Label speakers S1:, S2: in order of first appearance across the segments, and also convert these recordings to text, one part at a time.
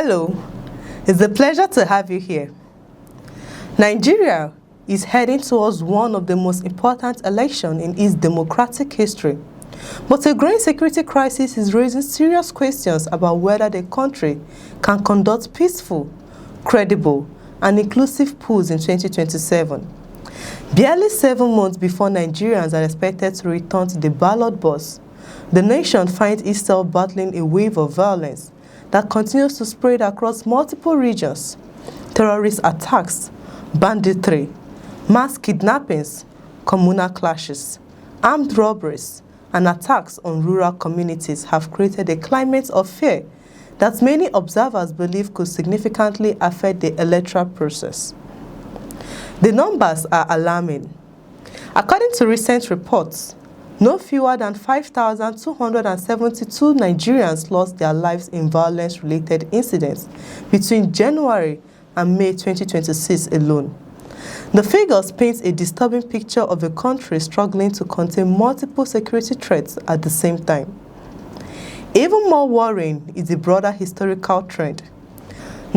S1: Hello, it's a pleasure to have you here. Nigeria is heading towards one of the most important elections in its democratic history. But a growing security crisis is raising serious questions about whether the country can conduct peaceful, credible, and inclusive polls in 2027. Barely 7 months before Nigerians are expected to return to the ballot box, the nation finds itself battling a wave of violence that continues to spread across multiple regions. Terrorist attacks, banditry, mass kidnappings, communal clashes, armed robberies, and attacks on rural communities have created a climate of fear that many observers believe could significantly affect the electoral process. The numbers are alarming. According to recent reports, no fewer than 5,272 Nigerians lost their lives in violence-related incidents between January and May 2026 alone. The figures paint a disturbing picture of a country struggling to contain multiple security threats at the same time. Even more worrying is the broader historical trend.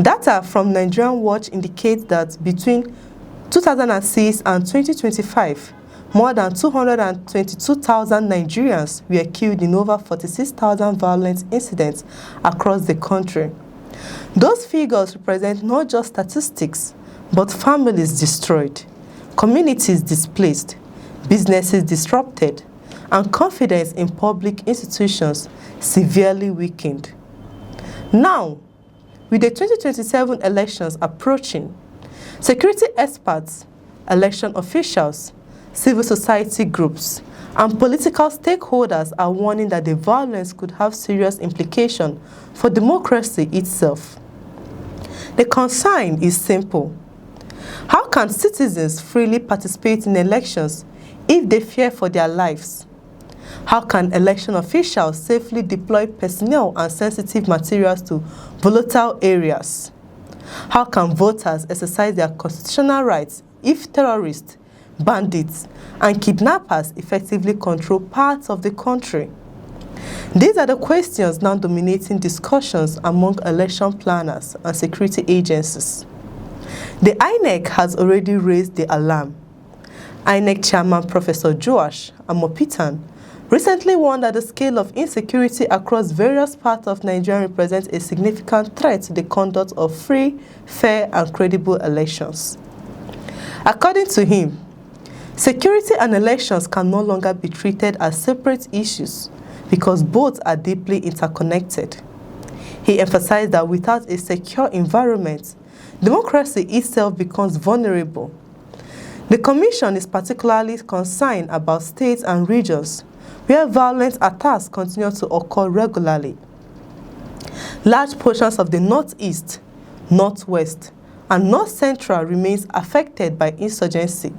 S1: Data from Nigerian Watch indicates that between 2006 and 2025, more than 222,000 Nigerians were killed in over 46,000 violent incidents across the country. Those figures represent not just statistics, but families destroyed, communities displaced, businesses disrupted, and confidence in public institutions severely weakened. Now, with the 2027 elections approaching, security experts, election officials, civil society groups, and political stakeholders are warning that the violence could have serious implications for democracy itself. The concern is simple. How can citizens freely participate in elections if they fear for their lives? How can election officials safely deploy personnel and sensitive materials to volatile areas? How can voters exercise their constitutional rights if terrorists, bandits, and kidnappers effectively control parts of the country? These are the questions now dominating discussions among election planners and security agencies. The INEC has already raised the alarm. INEC Chairman Professor Joash Amopitan recently warned that the scale of insecurity across various parts of Nigeria represents a significant threat to the conduct of free, fair, and credible elections. According to him, security and elections can no longer be treated as separate issues because both are deeply interconnected. He emphasized that without a secure environment, democracy itself becomes vulnerable. The Commission is particularly concerned about states and regions where violent attacks continue to occur regularly. Large portions of the Northeast, Northwest, and North Central remains affected by insurgency,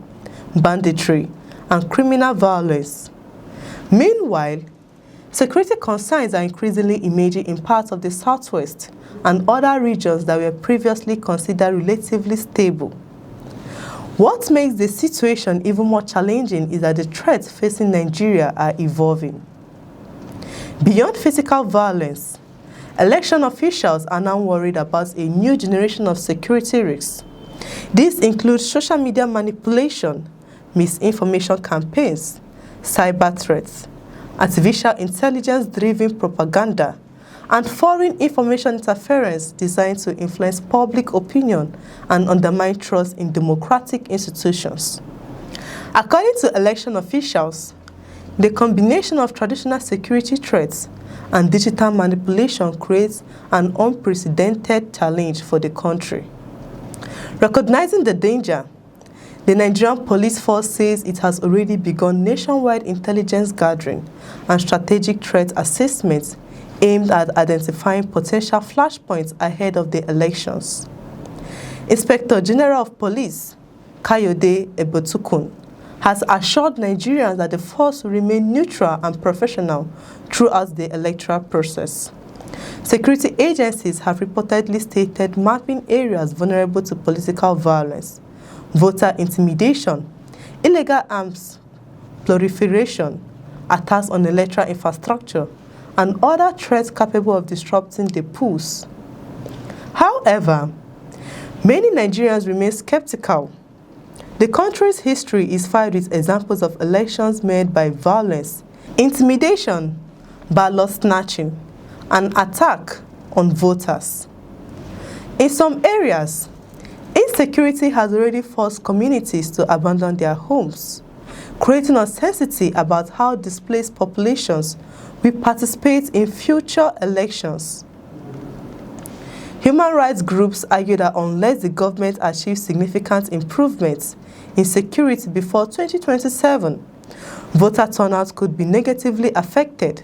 S1: banditry, and criminal violence. Meanwhile, security concerns are increasingly emerging in parts of the Southwest and other regions that were previously considered relatively stable. What makes the situation even more challenging is that the threats facing Nigeria are evolving. Beyond physical violence, election officials are now worried about a new generation of security risks. These include social media manipulation, misinformation campaigns, cyber threats, artificial intelligence-driven propaganda, and foreign information interference designed to influence public opinion and undermine trust in democratic institutions. According to election officials, the combination of traditional security threats and digital manipulation creates an unprecedented challenge for the country. Recognizing the danger, the Nigerian police force says it has already begun nationwide intelligence gathering and strategic threat assessments aimed at identifying potential flashpoints ahead of the elections. Inspector General of Police, Kayode Ebotukun, has assured Nigerians that the force will remain neutral and professional throughout the electoral process. Security agencies have reportedly stated mapping areas vulnerable to political violence, voter intimidation, illegal arms proliferation, attacks on electoral infrastructure, and other threats capable of disrupting the polls. However, many Nigerians remain skeptical. The country's history is filled with examples of elections made by violence, intimidation, ballot snatching, and attack on voters. In some areas, insecurity has already forced communities to abandon their homes, creating uncertainty about how displaced populations will participate in future elections. Human rights groups argue that unless the government achieves significant improvements in security before 2027, voter turnout could be negatively affected,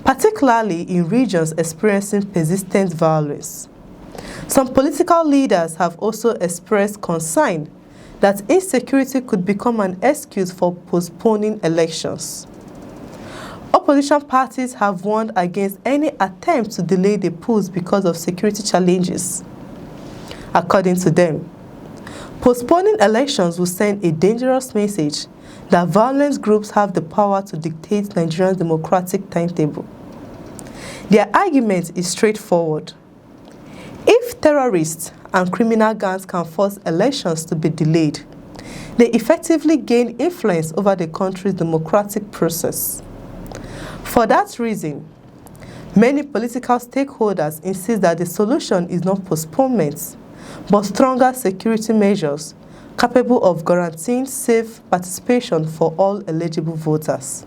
S1: particularly in regions experiencing persistent violence. Some political leaders have also expressed concern that insecurity could become an excuse for postponing elections. Opposition parties have warned against any attempt to delay the polls because of security challenges. According to them, postponing elections will send a dangerous message that violent groups have the power to dictate Nigeria's democratic timetable. Their argument is straightforward. If terrorists and criminal gangs can force elections to be delayed, they effectively gain influence over the country's democratic process. For that reason, many political stakeholders insist that the solution is not postponement, but stronger security measures capable of guaranteeing safe participation for all eligible voters.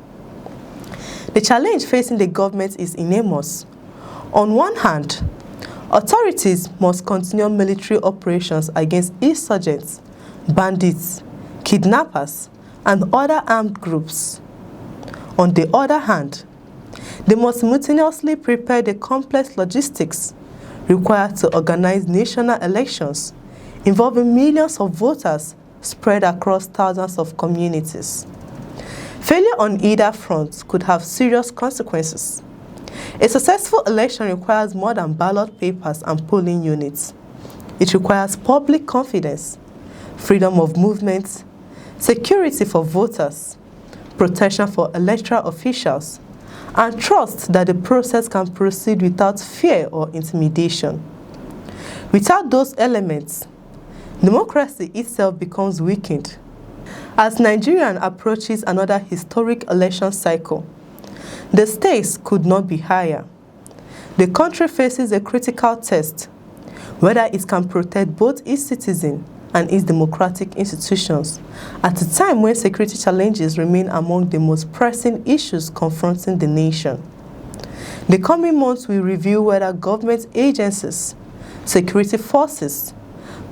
S1: The challenge facing the government is enormous. On one hand, authorities must continue military operations against insurgents, bandits, kidnappers, and other armed groups. On the other hand, they must simultaneously prepare the complex logistics required to organize national elections involving millions of voters spread across thousands of communities. Failure on either front could have serious consequences. A successful election requires more than ballot papers and polling units. It requires public confidence, freedom of movement, security for voters, protection for electoral officials, and trust that the process can proceed without fear or intimidation. Without those elements, democracy itself becomes weakened. As Nigeria approaches another historic election cycle, the stakes could not be higher. The country faces a critical test, whether it can protect both its citizens and its democratic institutions, at a time when security challenges remain among the most pressing issues confronting the nation. The coming months will reveal whether government agencies, security forces,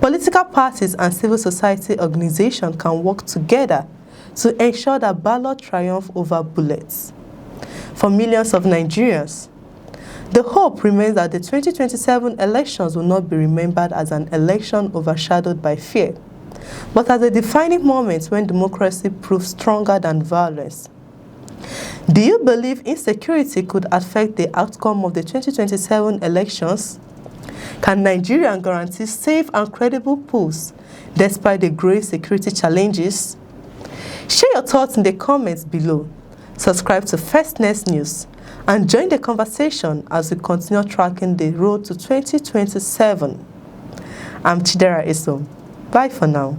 S1: political parties, and civil society organizations can work together to ensure that ballot triumph over bullets. For millions of Nigerians, the hope remains that the 2027 elections will not be remembered as an election overshadowed by fear, but as a defining moment when democracy proves stronger than violence. Do you believe insecurity could affect the outcome of the 2027 elections? Can Nigeria guarantee safe and credible polls despite the grave security challenges? Share your thoughts in the comments below. Subscribe to Firstness News and join the conversation as we continue tracking the road to 2027. I'm Chidera Isom. Bye for now.